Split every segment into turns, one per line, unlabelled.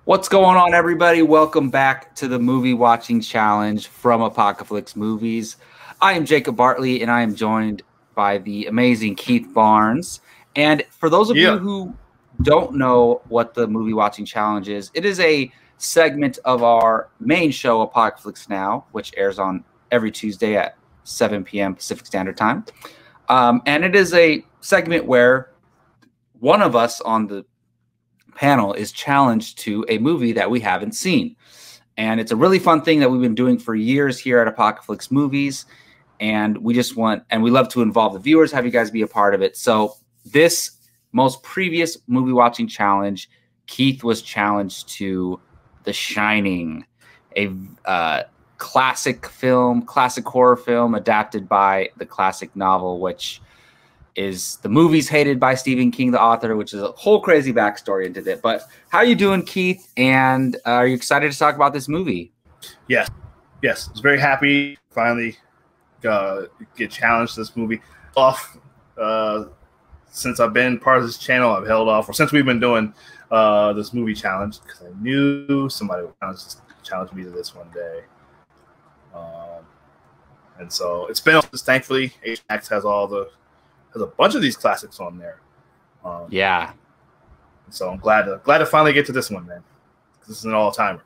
What's going on, everybody? Welcome back to the Movie Watching Challenge from Apocalypse Movies. I am Jacob Bartley, and I am joined by the amazing Keith Barnes. And for those of you who don't know what the Movie Watching Challenge is, it is a segment of our main show, Apocalypse Now, which airs on every Tuesday at 7 p.m. Pacific Standard Time. And it is a segment where one of us on the panel is challenged to a movie that we haven't seen. And it's a really fun thing that we've been doing for years here at Apocalypse Movies. And we love to involve the viewers, have you guys be a part of it. So this most previous movie watching challenge, Keith was challenged to The Shining, a classic horror film adapted by the classic novel, which is the movie's hated by Stephen King, the author, which is a whole crazy backstory into it. But how are you doing, Keith? And are you excited to talk about this movie?
Yes. I was very happy finally get challenged to this movie. Since I've been part of this channel, I've held off, or since we've been doing this movie challenge, because I knew somebody would challenge me to this one day. And so it's been, thankfully, HMAX has a bunch of these classics on there.
Yeah.
So I'm glad to finally get to this one, man. This is an all-timer.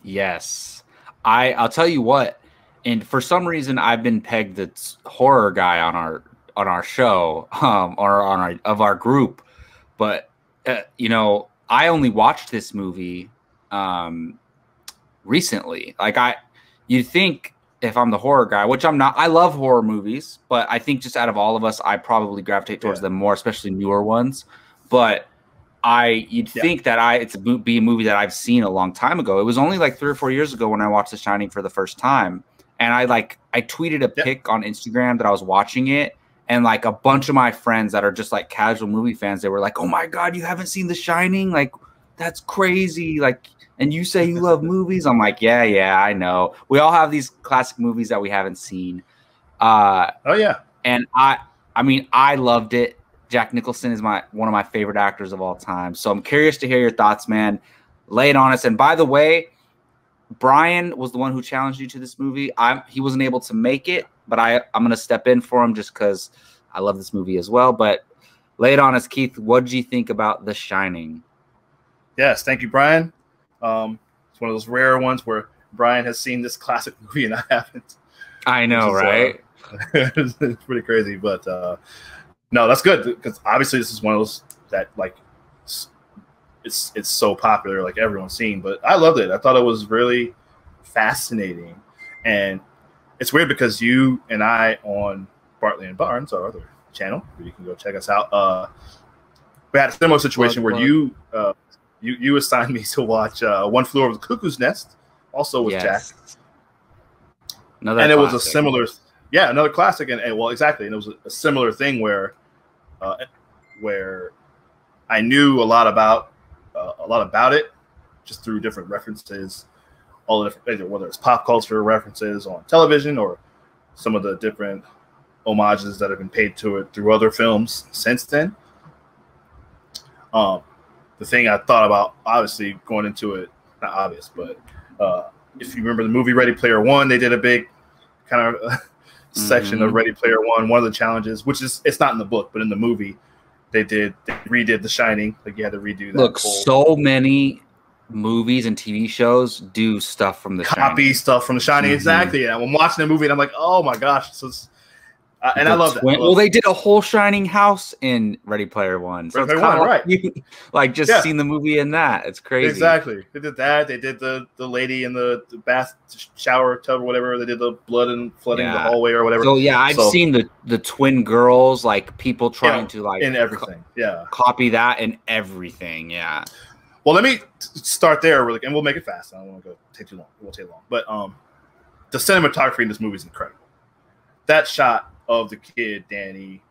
Yes. I'll tell you what, and for some reason I've been pegged the horror guy on our show, or on our group. But I only watched this movie recently. You'd think, if I'm the horror guy, which I'm not, I love horror movies, but I think just out of all of us, I probably gravitate towards them more, especially newer ones. But you'd think that it's be a movie that I've seen a long time ago. It was only like 3 or 4 years ago when I watched The Shining for the first time. And I tweeted a pic on Instagram that I was watching it. And like a bunch of my friends that are just like casual movie fans, they were like, "Oh my God, you haven't seen The Shining? Like, that's crazy. Like, and you say you love movies?" I'm like, yeah, I know. We all have these classic movies that we haven't seen.
Oh yeah.
And I loved it. Jack Nicholson is one of my favorite actors of all time. So I'm curious to hear your thoughts, man. Lay it on us. And by the way, Brian was the one who challenged you to this movie. He wasn't able to make it, but I'm going to step in for him just because I love this movie as well. But lay it on us, Keith. What did you think about The Shining?
Yes, thank you, Brian. It's one of those rare ones where Brian has seen this classic movie and I haven't.
I know, right?
It's pretty crazy, but no, that's good, because obviously this is one of those that it's so popular, like everyone's seen. But I loved it. I thought it was really fascinating, and it's weird because you and I on Bartley and Barnes, our other channel, where you can go check us out. We had a similar situation where you assigned me to watch One Flew Over the Cuckoo's Nest, also with Jack.
It
was a similar, another classic, and well, exactly, and it was a similar thing where I knew a lot about it just through different references, all the different, whether it's pop culture references on television or some of the different homages that have been paid to it through other films since then. The thing I thought about, obviously, going into it, not obvious, but if you remember the movie Ready Player One, they did a big kind of section of Ready Player One. One of the challenges, which it's not in the book, but in the movie, they redid The Shining. Like, you had to redo that.
Look, so many movies and TV shows do stuff from The Shining.
Copy stuff from The Shining, exactly. And I'm watching the movie and I'm like, oh my gosh, and I love that.
Well, they did a whole shining house in Ready Player One. So it's kind of right. Seeing the movie in that. It's crazy.
Exactly. They did that. They did the lady in the bath shower tub or whatever. They did the blood and flooding the hallway or whatever.
So yeah, I've seen the twin girls, like people trying to
in everything.
Copy that in everything. Yeah.
Well, let me start there really, and we'll make it fast. I don't want to take too long. It won't take long. But the cinematography in this movie is incredible. That shot of the kid Danny,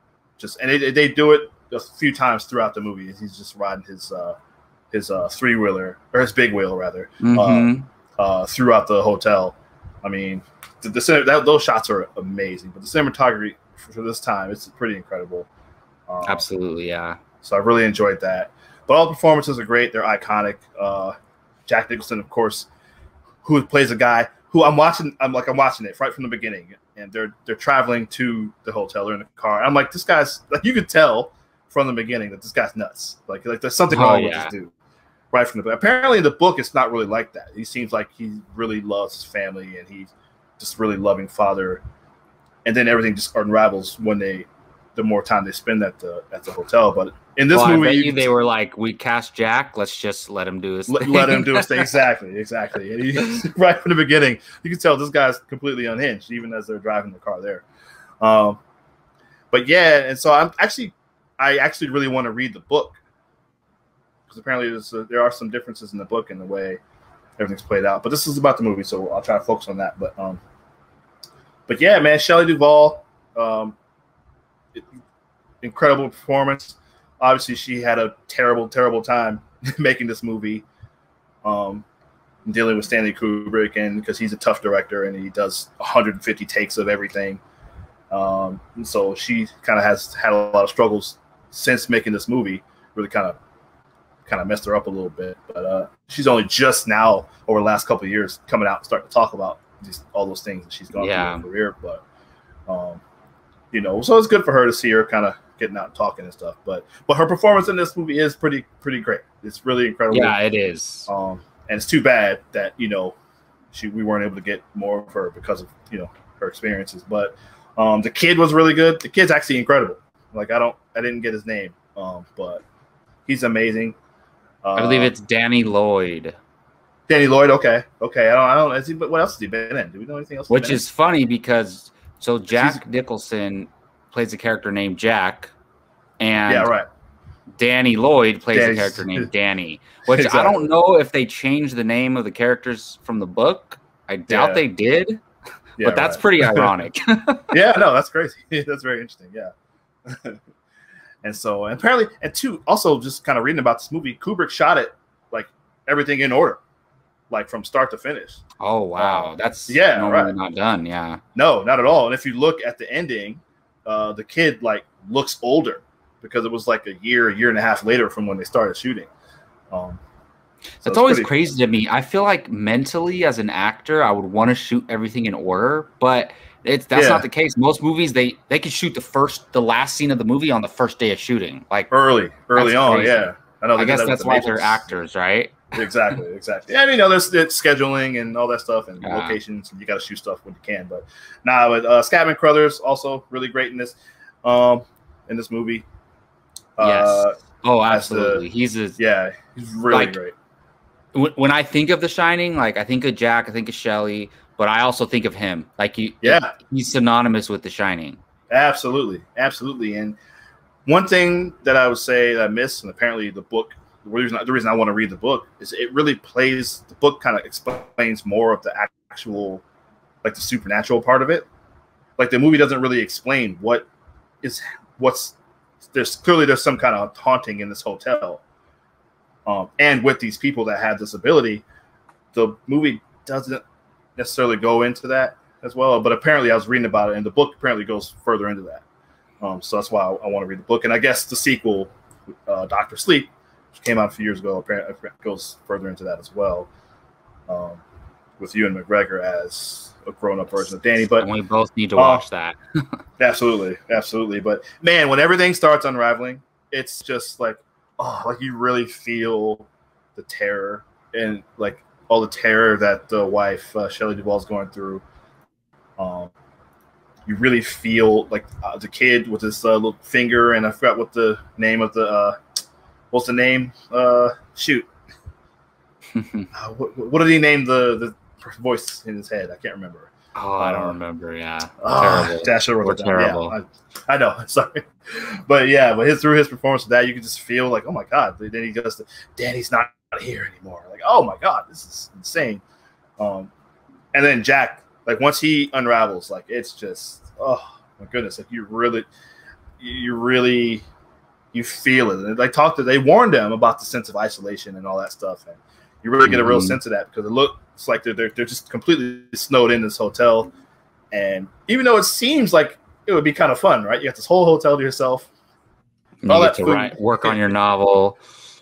and they do it a few times throughout the movie. He's just riding his 3-wheeler, or his big wheel rather, throughout the hotel. I mean, those shots are amazing, but the cinematography for this time, it's pretty incredible.
Absolutely, yeah.
So I really enjoyed that. But all the performances are great. They're iconic. Jack Nicholson, of course, who plays a guy who I'm watching it right from the beginning, and they're traveling to the hotel. They're in the car. I'm like, this guy's like, you could tell from the beginning that this guy's nuts. Like there's something wrong with this dude. Right from the apparently in the book it's not really like that. He seems like he really loves his family and he's just really loving father. And then everything just unravels when the more time they spend at the hotel. But in this movie,
they were like, we cast Jack. Let's just let him do his thing.
Let him do his thing. Exactly. And he, right from the beginning, you can tell this guy's completely unhinged, even as they're driving the car there. But yeah, and so I actually really want to read the book because apparently there are some differences in the book and the way everything's played out. But this is about the movie, so I'll try to focus on that. But yeah, man, Shelley Duvall, incredible performance. Obviously, she had a terrible, terrible time making this movie, dealing with Stanley Kubrick, and because he's a tough director and he does 150 takes of everything. And so she kind of has had a lot of struggles since making this movie. Really kind of messed her up a little bit. But she's only just now, over the last couple of years, coming out and starting to talk about all those things that she's gone through in her career. But so it's good for her to see her kind of getting out and talking and stuff. But her performance in this movie is pretty great. It's really incredible.
Yeah, it is.
And it's too bad that we weren't able to get more of her because of her experiences. But the kid was really good. The kid's actually incredible. Like I didn't get his name, but he's amazing.
I believe it's Danny Lloyd.
Danny Lloyd. Okay. I don't. But what else has he been in? Do we know anything else?
Which is funny because Jack Nicholson plays a character named Jack, and Danny Lloyd plays a character named Danny. Which exactly. I don't know if they changed the name of the characters from the book. I doubt they did, but that's pretty ironic.
Yeah, no, that's crazy. That's very interesting. Yeah. And so, and apparently, also just kind of reading about this movie, Kubrick shot it like everything in order, like from start to finish.
Oh wow, that's normally not done. Yeah,
no, not at all. And if you look at the ending, the kid like looks older because it was like a year and a half later from when they started shooting.
That's always crazy to me. I feel like mentally, as an actor, I would want to shoot everything in order, but that's not the case. Most movies they can shoot the last scene of the movie on the first day of shooting, like early on.
Crazy. Yeah, I know.
I guess that's why they're actors, right?
Exactly. Yeah, there's scheduling and all that stuff and locations, and you got to shoot stuff when you can. But Scatman Crothers also really great in this movie.
Yes. Oh, absolutely. He's
really great.
When I think of The Shining, like I think of Jack, I think of Shelley, but I also think of him. Like he's synonymous with The Shining.
Absolutely. And one thing that I would say that I missed, and apparently the book, the reason I want to read the book is it really the book kind of explains more of the actual, like the supernatural part of it. Like the movie doesn't really explain there's some kind of haunting in this hotel. And with these people that have this ability, the movie doesn't necessarily go into that as well. But apparently I was reading about it, and the book apparently goes further into that. So that's why I want to read the book. And I guess the sequel, Dr. Sleep, which came out a few years ago, apparently goes further into that as well, with Ewan McGregor as a grown-up version of Danny. But
and we both need to watch that.
Absolutely. But man, when everything starts unraveling, it's just like, like you really feel the terror and like all the terror that the wife Shelley Duvall is going through. You really feel like the kid with his little finger, and I forgot what the name of the what's the name? Shoot. What did he name the voice in his head? I can't remember.
Oh, I don't remember. Yeah,
terrible.
Terrible.
Yeah, I know. Sorry, but through his performance of that, you can just feel like, oh my god. Then he goes to Danny's not here anymore. Like, oh my god, this is insane. And then Jack, like once he unravels, like it's just, oh my goodness, like you really feel it. And they warned them about the sense of isolation and all that stuff, and you really get a real sense of that because it looks like they're just completely snowed in this hotel. And even though it seems like it would be kind of fun, right? You got this whole hotel to yourself.
You get to work on your novel.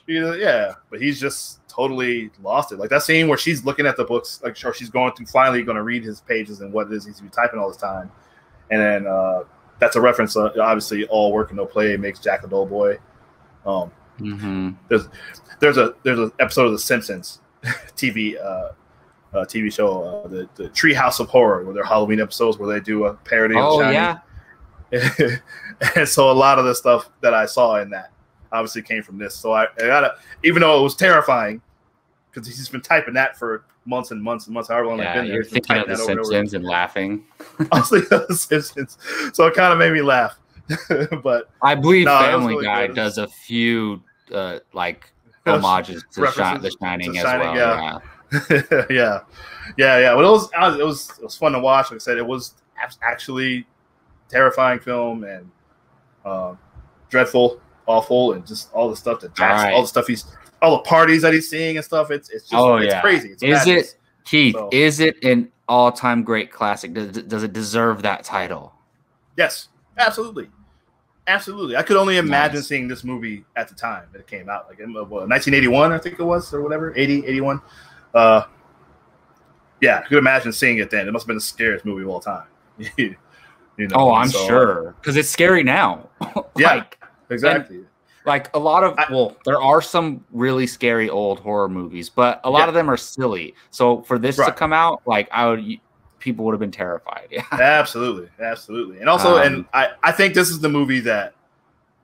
Yeah, but he's just totally lost it. Like that scene where she's looking at the books, like or she's going through, finally going to read his pages and what it is he's been typing all this time, and then that's a reference. Obviously, all work and no play makes Jack a dull boy. There's an episode of The Simpsons TV show, the Treehouse of Horror, where they're Halloween episodes where they do a parody of Shining. Yeah. And so a lot of the stuff that I saw in that obviously came from this. So I gotta, even though it was terrifying, because he's been typing that for months and months and months, however long I've been there.
You're thinking of The Simpsons and laughing.
I was thinking of The Simpsons, so it kind of made me laugh. But
I believe Family Guy does a few like homages to The Shining as well.
Yeah. Yeah. But it was fun to watch. Like I said, it was actually terrifying film and dreadful, awful, and just all the stuff that Jackson, all the parties that he's seeing and stuff. It's just it's crazy. It's madness.
Keith? So, is it an all-time great classic? Does it deserve that title?
Yes, absolutely. I could only imagine seeing this movie at the time that it came out, like in 1981, I think it was, or whatever, 80, 81. Yeah, I could imagine seeing it then. It must have been the scariest movie of all time.
I'm sure, because it's scary now.
Yeah, exactly.
Like a lot of, there are some really scary old horror movies, but a lot of them are silly. So for this to come out, like people would have been terrified. Yeah,
absolutely. And also, and I think this is the movie that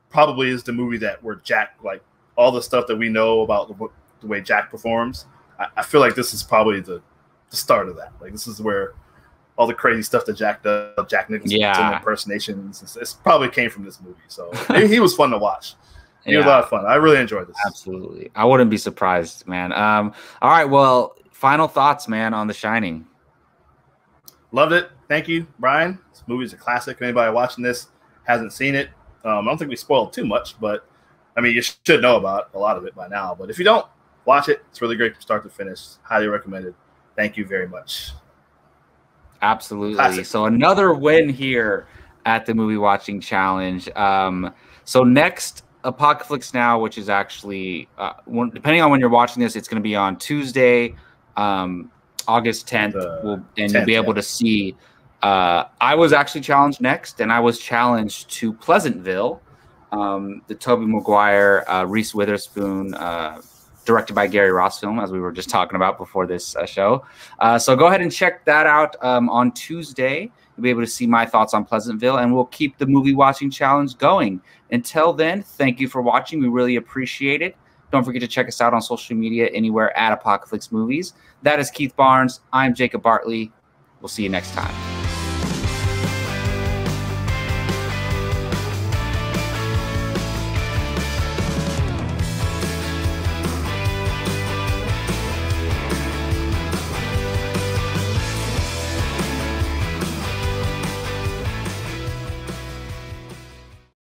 probably is the movie that where Jack, like all the stuff that we know about the way Jack performs. I feel like this is probably the start of that. Like this is where all the crazy stuff that Jack does, Jack Nicholson impersonations, it probably came from this movie. So he was fun to watch. He was a lot of fun. I really enjoyed this.
Absolutely. I wouldn't be surprised, man. All right. Well, final thoughts, man, on The Shining.
Loved it. Thank you, Brian. This movie is a classic. If anybody watching this hasn't seen it, I don't think we spoiled too much, but I mean, you should know about a lot of it by now. But if you don't, watch it. It's really great from start to finish. Highly recommended. Thank you very much.
Absolutely.
Classic.
So another win here at the Movie Watching Challenge. So next, Apocalypse Now, which is actually, depending on when you're watching this, it's going to be on Tuesday, August 10th. You'll be able to see. I was actually challenged next, and I was challenged to Pleasantville, the Tobey Maguire, Reese Witherspoon, directed by Gary Ross film, as we were just talking about before this show. So go ahead and check that out on Tuesday. You'll be able to see my thoughts on Pleasantville, and we'll keep the Movie Watching Challenge going. Until then, thank you for watching. We really appreciate it. Don't forget to check us out on social media anywhere at Apocalypse Movies. That is Keith Barnes. I'm Jacob Bartley. We'll see you next time.